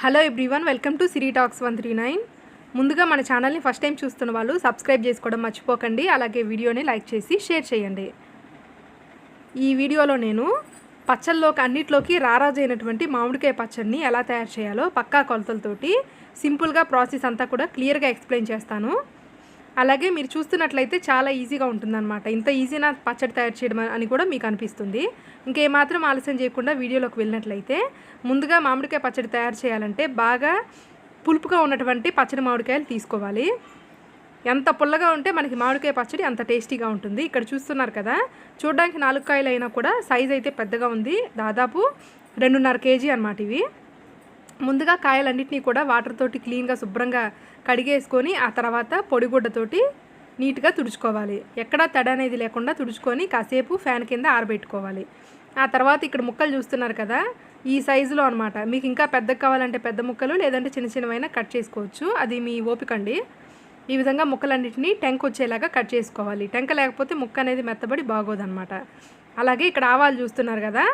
Hello everyone, welcome to Siri talks 139. ముందుగా మన ఛానల్ని ఫస్ట్ టైం చూస్తున్న వాళ్ళు సబ్స్క్రైబ్ చేసుకోవడం మర్చిపోకండి. అలాగే వీడియోని లైక్ చేసి షేర్ చేయండి. ఈ వీడియోలో నేను పచ్చళ్ళలోకి అన్నిట్లోకి రారాజైనటువంటి మామిడికాయ పచ్చడిని ఎలా తయారు చేయాలో పక్కా కొలతలతోటి సింపుల్గా ప్రాసెస్ అంతా కూడా క్లియర్గా ఎక్స్ప్లెయిన్ చేస్తాను. అలాగే మీరు చూస్తున్నట్లయితే చాలా ఈజీగా ఉంటుందన్నమాట. ఇంత ఈజీనా పచ్చడి తయారు చేయడం అని కూడా మీకు అనిపిస్తుంది. ఇంకేమాత్రం ఆలస్యం చేయకుండా వీడియోలోకి వెళ్ళినట్లయితే, ముందుగా మామిడికాయ పచ్చడి తయారు చేయాలంటే బాగా పులుపుగా ఉన్నటువంటి పచ్చడి మామిడికాయలు తీసుకోవాలి. ఎంత పుల్లగా ఉంటే మనకి మామిడికాయ పచ్చడి అంత టేస్టీగా ఉంటుంది. ఇక్కడ చూస్తున్నారు కదా, చూడడానికి 4 కాయలు అయినా కూడా సైజ్ అయితే పెద్దగా ఉంది. దాదాపు 2.5 కేజీ అన్నమాట ఇవి. ముందుగా కాయలన్నింటినీ కూడా వాటర్ తోటి క్లీన్గా శుభ్రంగా కడిగేసుకొని ఆ తర్వాత పొడిగుడ్డతోటి నీట్గా తుడుచుకోవాలి. ఎక్కడా తడి అనేది లేకుండా తుడుచుకొని కాసేపు ఫ్యాన్ కింద ఆరబెట్టుకోవాలి. ఆ తర్వాత ఇక్కడ ముక్కలు చూస్తున్నారు కదా, ఈ సైజులో అనమాట. మీకు ఇంకా పెద్దగా కావాలంటే పెద్ద ముక్కలు, లేదంటే చిన్న చిన్నవైనా కట్ చేసుకోవచ్చు. అది మీ ఓపిక అండి. ఈ విధంగా ముక్కలన్నింటినీ టెంక వచ్చేలాగా కట్ చేసుకోవాలి. టెంక లేకపోతే ముక్క అనేది మెత్తబడి బాగోదన్నమాట. అలాగే ఇక్కడ ఆవాలు చూస్తున్నారు కదా,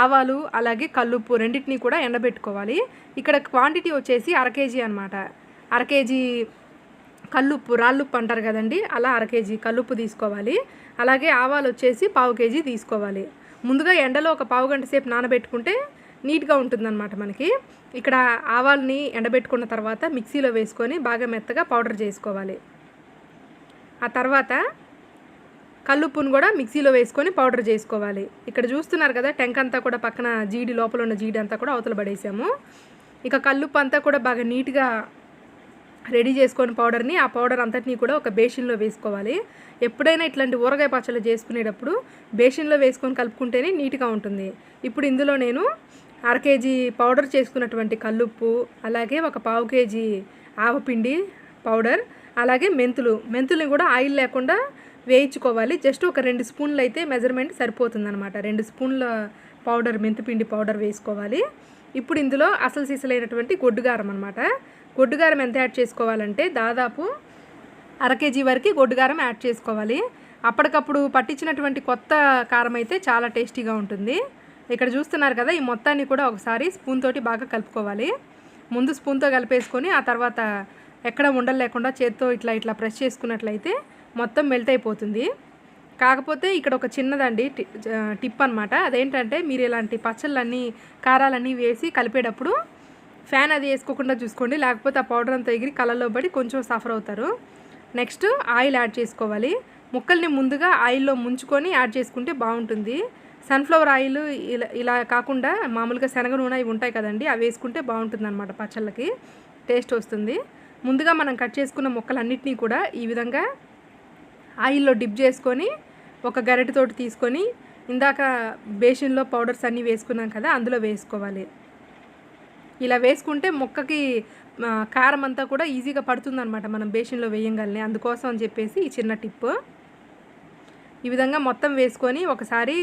ఆవాలు అలాగే కల్లుప్పు రెండింటినీ కూడా ఎండబెట్టుకోవాలి. ఇక్కడ క్వాంటిటీ వచ్చేసి 1/2 కేజీ అనమాట. 1/2 కేజీ కల్లుప్పు, రాళ్ళుప్పు అంటారు కదండి, అలా 1/2 కేజీ కల్లుప్పు తీసుకోవాలి. అలాగే ఆవాలు వచ్చేసి 1/4 కేజీ తీసుకోవాలి. ముందుగా ఎండలో ఒక 1/2 గంట సేపు నానబెట్టుకుంటే నీట్గా ఉంటుందన్నమాట మనకి. ఇక్కడ ఆవాల్ని ఎండబెట్టుకున్న తర్వాత మిక్సీలో వేసుకొని బాగా మెత్తగా పౌడర్ చేసుకోవాలి. ఆ తర్వాత కల్లుప్పును కూడా మిక్సీలో వేసుకొని పౌడర్ చేసుకోవాలి. ఇక్కడ చూస్తున్నారు కదా, టెంక్ అంతా కూడా పక్కన జీడి, లోపల ఉన్న జీడి అంతా కూడా అవతల పడేసాము. ఇక కల్లుప్పు అంతా కూడా బాగా నీట్గా రెడీ చేసుకొని పౌడర్ని, ఆ పౌడర్ అంతటినీ కూడా ఒక బేషన్లో వేసుకోవాలి. ఎప్పుడైనా ఇట్లాంటి ఊరగాయ పచ్చళ్ళు చేసుకునేటప్పుడు బేషన్లో వేసుకొని కలుపుకుంటేనే నీట్గా ఉంటుంది. ఇప్పుడు ఇందులో నేను 1/2 కేజీ పౌడర్ చేసుకున్నటువంటి కల్లుప్పు, అలాగే ఒక 1/4 కేజీ ఆవపిండి పౌడర్, అలాగే మెంతుల్ని కూడా ఆయిల్ లేకుండా వేయించుకోవాలి. జస్ట్ ఒక 2 స్పూన్లు అయితే మెజర్మెంట్ సరిపోతుందన్నమాట. 2 స్పూన్ల పౌడర్, మెంతిపిండి పౌడర్ వేసుకోవాలి. ఇప్పుడు ఇందులో అసలు సిసలైనటువంటి గొడ్డుగారం అనమాట. గొడ్డుగారం ఎంత యాడ్ చేసుకోవాలంటే దాదాపు 1/2 కేజీ వరకు గొడ్డుగారం యాడ్ చేసుకోవాలి. అప్పటికప్పుడు పట్టించినటువంటి కొత్త కారం అయితే చాలా టేస్టీగా ఉంటుంది. ఇక్కడ చూస్తున్నారు కదా, ఈ మొత్తాన్ని కూడా ఒకసారి స్పూన్ తోటి బాగా కలుపుకోవాలి. ముందు స్పూన్తో కలిపేసుకొని ఆ తర్వాత ఎక్కడ ఉండలు లేకుండా చేత్తో ఇట్లా ప్రెస్ చేసుకున్నట్లయితే మొత్తం మెల్ట్ అయిపోతుంది. కాకపోతే ఇక్కడ ఒక చిన్నదండి టిప్ అనమాట. అదేంటంటే, మీరు ఇలాంటి పచ్చళ్ళన్నీ కారాలన్నీ వేసి కలిపేటప్పుడు ఫ్యాన్ అది వేసుకోకుండా చూసుకోండి, లేకపోతే ఆ పౌడర్ అంతా ఎగిరి కళ్ళల్లో పడి కొంచెం సఫర్ అవుతారు. నెక్స్ట్ ఆయిల్ యాడ్ చేసుకోవాలి. ముక్కల్ని ముందుగా ఆయిల్లో ముంచుకొని యాడ్ చేసుకుంటే బాగుంటుంది. సన్ఫ్లవర్ ఆయిల్ ఇలా కాకుండా మామూలుగా శనగ నూనె ఇవి ఉంటాయి కదండి, అవి వేసుకుంటే బాగుంటుంది అనమాట. పచ్చళ్ళకి టేస్ట్ వస్తుంది. ముందుగా మనం కట్ చేసుకున్న ముక్కలన్నింటినీ కూడా ఈ విధంగా ఆయిల్లో డిప్ చేసుకొని ఒక గరిటెతోటి తీసుకొని ఇందాక బేషన్లో పౌడర్స్ అన్నీ వేసుకున్నాం కదా, అందులో వేసుకోవాలి. ఇలా వేసుకుంటే ముక్కకి కారం అంతా కూడా ఈజీగా పడుతుందన్నమాట మనం బేషన్లో వేయంగానే. అందుకోసం అని చెప్పేసి ఈ చిన్న టిప్. ఈ విధంగా మొత్తం వేసుకొని ఒకసారి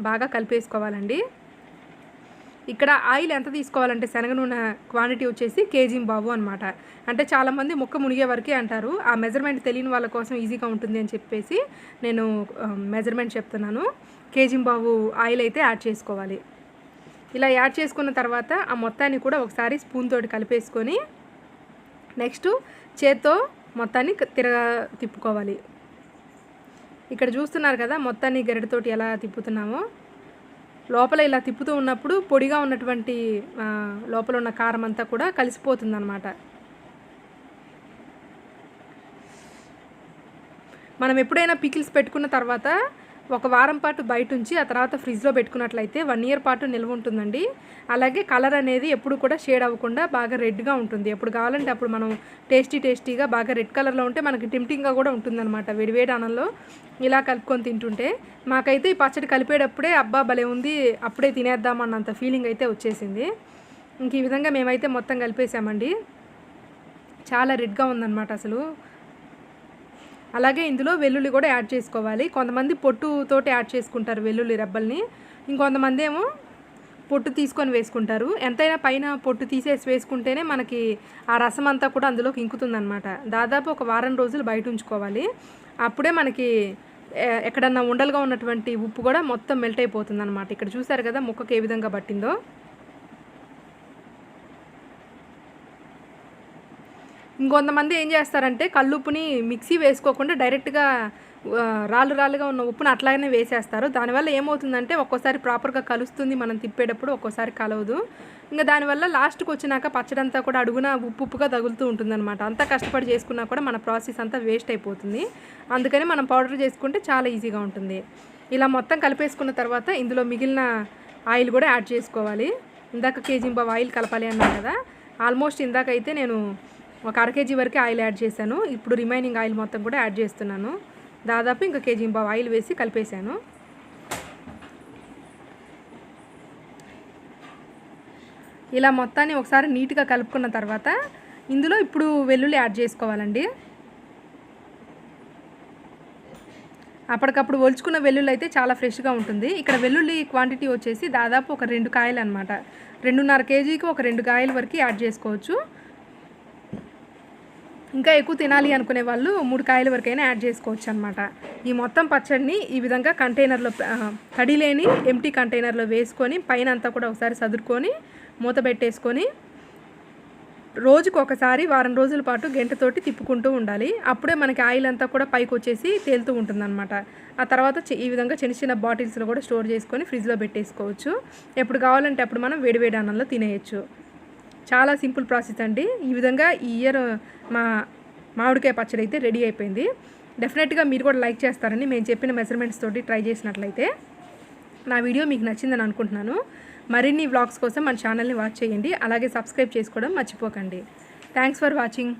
బాగా కలిపేసుకోవాలండి. ఇక్కడ ఆయిల్ ఎంత తీసుకోవాలంటే శనగ నూనె క్వాంటిటీ వచ్చేసి 1.5 కేజీ అనమాట. అంటే చాలామంది ముక్క మునిగే వరకే అంటారు. ఆ మెజర్మెంట్ తెలియని వాళ్ళ కోసం ఈజీగా ఉంటుంది అని చెప్పేసి నేను మెజర్మెంట్ చెప్తున్నాను. 1.5 కేజీ ఆయిల్ అయితే యాడ్ చేసుకోవాలి. ఇలా యాడ్ చేసుకున్న తర్వాత ఆ మొత్తాన్ని కూడా ఒకసారి స్పూన్ తోటి కలిపేసుకొని నెక్స్ట్ చేత్తో మొత్తాన్ని తిప్పుకోవాలి. ఇక్కడ చూస్తున్నారు కదా, మొత్తాన్ని గరిటెతోటి ఎలా తిప్పుతున్నామో. లోపల ఇలా తిప్పుతూ ఉన్నప్పుడు పొడిగా ఉన్నటువంటి లోపల ఉన్న కారం అంతా కూడా కలిసిపోతుంది అన్నమాట. మనం ఎప్పుడైనా పికిల్స్ పెట్టుకున్న తర్వాత ఒక వారం పాటు బయట ఉంచి ఆ తర్వాత ఫ్రిడ్జ్లో పెట్టుకున్నట్లయితే 1 ఇయర్ పాటు నిల్వ ఉంటుందండి. అలాగే కలర్ అనేది ఎప్పుడు కూడా షేడ్ అవ్వకుండా బాగా రెడ్గా ఉంటుంది. ఎప్పుడు కావాలంటే అప్పుడు మనం టేస్టీగా బాగా రెడ్ కలర్లో ఉంటే మనకి టెంప్టింగ్గా కూడా ఉంటుందన్నమాట. వేడివేడి అన్నంలో ఇలా కలుపుకొని తింటుంటే మాకైతే ఈ పచ్చడి కలిపేటప్పుడే అబ్బా భలే ఉంది, అప్పుడే తినేద్దామన్నంత ఫీలింగ్ అయితే వచ్చేసింది. ఇంక ఈ విధంగా మేమైతే మొత్తం కలిపేసామండి. చాలా రెడ్గా ఉందన్నమాట అసలు. అలాగే ఇందులో వెల్లుల్లి కూడా యాడ్ చేసుకోవాలి. కొంతమంది పొట్టుతోటి యాడ్ చేసుకుంటారు వెల్లుల్లి రెబ్బల్ని, ఇంకొంతమంది ఏమో పొట్టు తీసుకొని వేసుకుంటారు. ఎంతైనా పైన పొట్టు తీసేసి వేసుకుంటేనే మనకి ఆ రసం అంతా కూడా అందులోకి ఇంకుతుందన్నమాట. దాదాపు ఒక వారం రోజులు బయట ఉంచుకోవాలి. అప్పుడే మనకి ఎక్కడన్నా ఉండలుగా ఉన్నటువంటి ఉప్పు కూడా మొత్తం మెల్ట్ అయిపోతుంది అనమాట. ఇక్కడ చూసారు కదా ముక్కకి ఏ విధంగా పట్టిందో. ఇంకొంతమంది ఏం చేస్తారంటే కల్లుప్పుని మిక్సీ వేసుకోకుండా డైరెక్ట్గా రాళ్ళుగా ఉన్న ఉప్పును అట్లాగనే వేసేస్తారు. దానివల్ల ఏమవుతుందంటే ఒక్కోసారి ప్రాపర్గా కలుస్తుంది, మనం తిప్పేటప్పుడు ఒక్కోసారి కలవదు. ఇంకా దానివల్ల లాస్ట్కి వచ్చినాక పచ్చడంతా కూడా అడుగున ఉప్పుగా తగులుతూ ఉంటుందన్నమాట. అంతా కష్టపడి చేసుకున్నా కూడా మన ప్రాసెస్ అంతా వేస్ట్ అయిపోతుంది. అందుకని మనం పౌడర్ చేసుకుంటే చాలా ఈజీగా ఉంటుంది. ఇలా మొత్తం కలిపేసుకున్న తర్వాత ఇందులో మిగిలిన ఆయిల్ కూడా యాడ్ చేసుకోవాలి. ఇందాక కేజీంబావు ఆయిల్ కలపాలి అన్నాను కదా, ఆల్మోస్ట్ ఇందాకైతే నేను ఒక అర కేజీ వరకు ఆయిల్ యాడ్ చేశాను. ఇప్పుడు రిమైనింగ్ ఆయిల్ మొత్తం కూడా యాడ్ చేస్తున్నాను. దాదాపు ఇంకా కేజీంబావు ఆయిల్ వేసి కలిపేశాను. ఇలా మొత్తాన్ని ఒకసారి నీట్గా కలుపుకున్న తర్వాత ఇందులో ఇప్పుడు వెల్లుల్లి యాడ్ చేసుకోవాలండి. అప్పటికప్పుడు ఒలుచుకున్న వెల్లుల్లి అయితే చాలా ఫ్రెష్గా ఉంటుంది. ఇక్కడ వెల్లుల్లి క్వాంటిటీ వచ్చేసి దాదాపు ఒక 2 కాయలు అనమాట. 2.5 కేజీకి ఒక 2 కాయల వరకు యాడ్ చేసుకోవచ్చు. ఇంకా ఎక్కువ తినాలి అనుకునే వాళ్ళు 3 కాయల వరకైనా యాడ్ చేసుకోవచ్చు అనమాట. ఈ మొత్తం పచ్చడిని ఈ విధంగా కంటైనర్లో, తడి లేని ఎంటీ కంటైనర్లో వేసుకొని పైన అంతా కూడా ఒకసారి సదురుకొని మూత పెట్టేసుకొని రోజుకు ఒకసారి వారం రోజుల పాటు గంటతోటి తిప్పుకుంటూ ఉండాలి. అప్పుడే మనకి ఆయిల్ అంతా కూడా పైకి వచ్చేసి తేలుతూ ఉంటుందన్నమాట. ఆ తర్వాత ఈ విధంగా చిన్న చిన్న బాటిల్స్లో కూడా స్టోర్ చేసుకొని ఫ్రిడ్జ్లో పెట్టేసుకోవచ్చు. ఎప్పుడు కావాలంటే అప్పుడు మనం వేడివేడి అన్నంలో తినేయచ్చు. చాలా సింపుల్ ప్రాసెస్ అండి. ఈ విధంగా ఈ ఇయర్ మా మామిడికాయ పచ్చడి అయితే రెడీ అయిపోయింది. డెఫినెట్గా మీరు కూడా లైక్ చేస్తారని మేము చెప్పిన మెజర్మెంట్స్ తోటి ట్రై చేసినట్లయితే. నా వీడియో మీకు నచ్చిందని అనుకుంటున్నాను. మరిన్ని వ్లాగ్స్ కోసం మన ఛానల్ని వాచ్ చేయండి. అలాగే సబ్స్క్రైబ్ చేసుకోవడం మర్చిపోకండి. Thanks for watching.